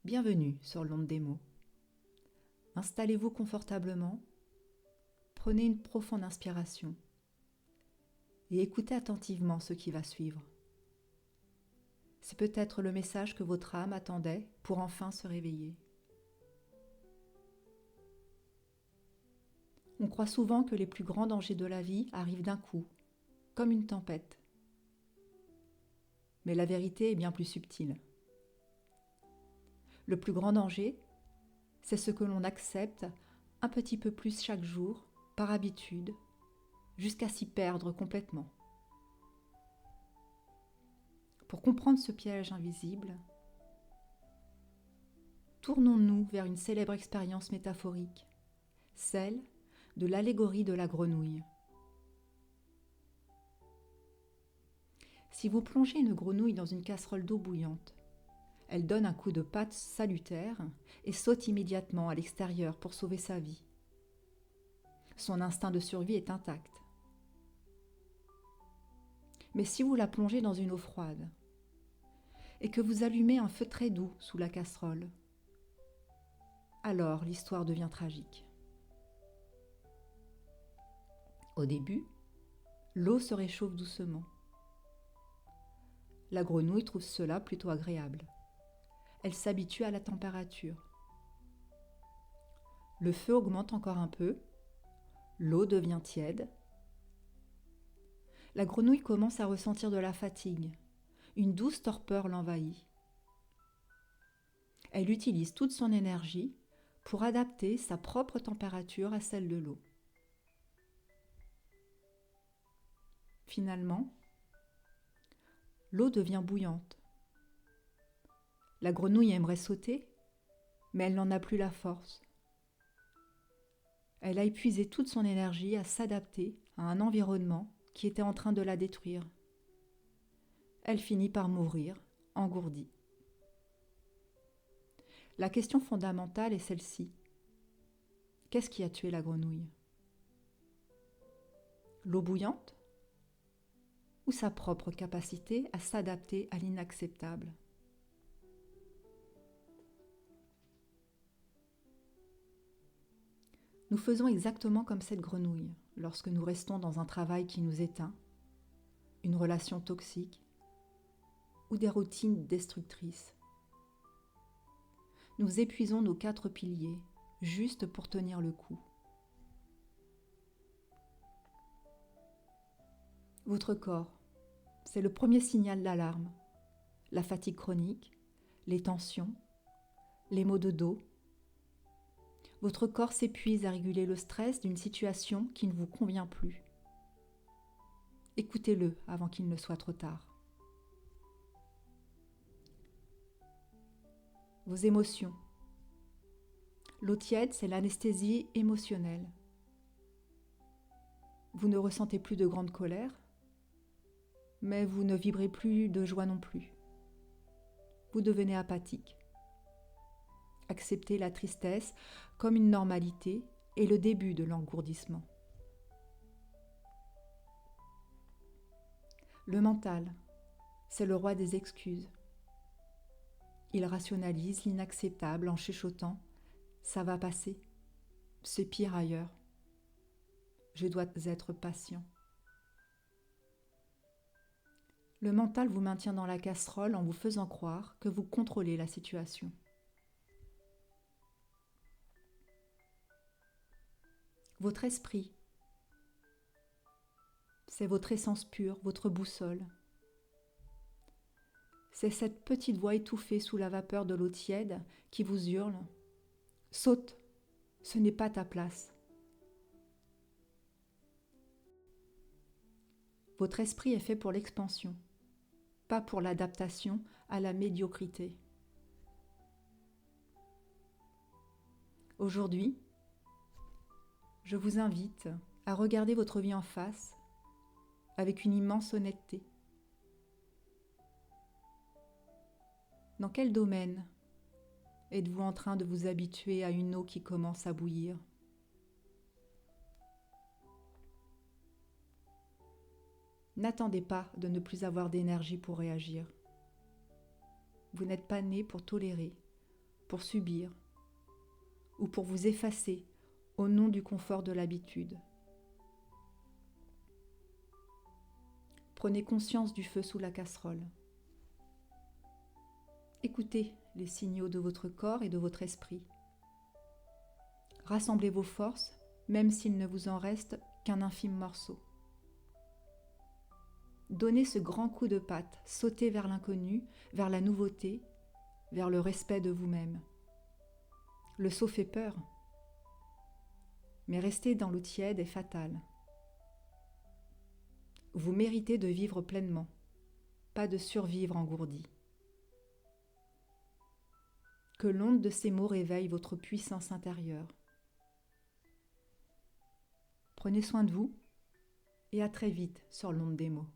Bienvenue sur l'onde des mots. Installez-vous confortablement, prenez une profonde inspiration et écoutez attentivement ce qui va suivre. C'est peut-être le message que votre âme attendait pour enfin se réveiller. On croit souvent que les plus grands dangers de la vie arrivent d'un coup, comme une tempête. Mais la vérité est bien plus subtile. Le plus grand danger, c'est ce que l'on accepte un petit peu plus chaque jour, par habitude, jusqu'à s'y perdre complètement. Pour comprendre ce piège invisible, tournons-nous vers une célèbre expérience métaphorique, celle de l'allégorie de la grenouille. Si vous plongez une grenouille dans une casserole d'eau bouillante, elle donne un coup de patte salutaire et saute immédiatement à l'extérieur pour sauver sa vie. Son instinct de survie est intact. Mais si vous la plongez dans une eau froide et que vous allumez un feu très doux sous la casserole, alors l'histoire devient tragique. Au début, l'eau se réchauffe doucement. La grenouille trouve cela plutôt agréable. Elle s'habitue à la température. Le feu augmente encore un peu, l'eau devient tiède. La grenouille commence à ressentir de la fatigue. Une douce torpeur l'envahit. Elle utilise toute son énergie pour adapter sa propre température à celle de l'eau. Finalement, l'eau devient bouillante. La grenouille aimerait sauter, mais elle n'en a plus la force. Elle a épuisé toute son énergie à s'adapter à un environnement qui était en train de la détruire. Elle finit par mourir, engourdie. La question fondamentale est celle-ci. Qu'est-ce qui a tué la grenouille ? L'eau bouillante ? Ou sa propre capacité à s'adapter à l'inacceptable ? Nous faisons exactement comme cette grenouille lorsque nous restons dans un travail qui nous éteint, une relation toxique ou des routines destructrices. Nous épuisons nos 4 piliers juste pour tenir le coup. Votre corps, c'est le premier signal d'alarme. La fatigue chronique, les tensions, les maux de dos. Votre corps s'épuise à réguler le stress d'une situation qui ne vous convient plus. Écoutez-le avant qu'il ne soit trop tard. Vos émotions. L'eau tiède, c'est l'anesthésie émotionnelle. Vous ne ressentez plus de grande colère, mais vous ne vibrez plus de joie non plus. Vous devenez apathique. Acceptez la tristesse comme une normalité et le début de l'engourdissement. Le mental, c'est le roi des excuses. Il rationalise l'inacceptable en chuchotant « ça va passer, c'est pire ailleurs, je dois être patient ». Le mental vous maintient dans la casserole en vous faisant croire que vous contrôlez la situation. Votre esprit, c'est votre essence pure, votre boussole. C'est cette petite voix étouffée sous la vapeur de l'eau tiède qui vous hurle « Saute, ce n'est pas ta place ». Votre esprit est fait pour l'expansion, pas pour l'adaptation à la médiocrité. Aujourd'hui, je vous invite à regarder votre vie en face avec une immense honnêteté. Dans quel domaine êtes-vous en train de vous habituer à une eau qui commence à bouillir ? N'attendez pas de ne plus avoir d'énergie pour réagir. Vous n'êtes pas né pour tolérer pour subir ou pour vous effacer au nom du confort de l'habitude. Prenez conscience du feu sous la casserole. Écoutez les signaux de votre corps et de votre esprit. Rassemblez vos forces, même s'il ne vous en reste qu'un infime morceau. Donnez ce grand coup de patte, sautez vers l'inconnu, vers la nouveauté, vers le respect de vous-même. Le saut fait peur, mais rester dans l'eau tiède est fatal. Vous méritez de vivre pleinement, pas de survivre engourdi. Que l'onde de ces mots réveille votre puissance intérieure. Prenez soin de vous et à très vite sur l'onde des mots.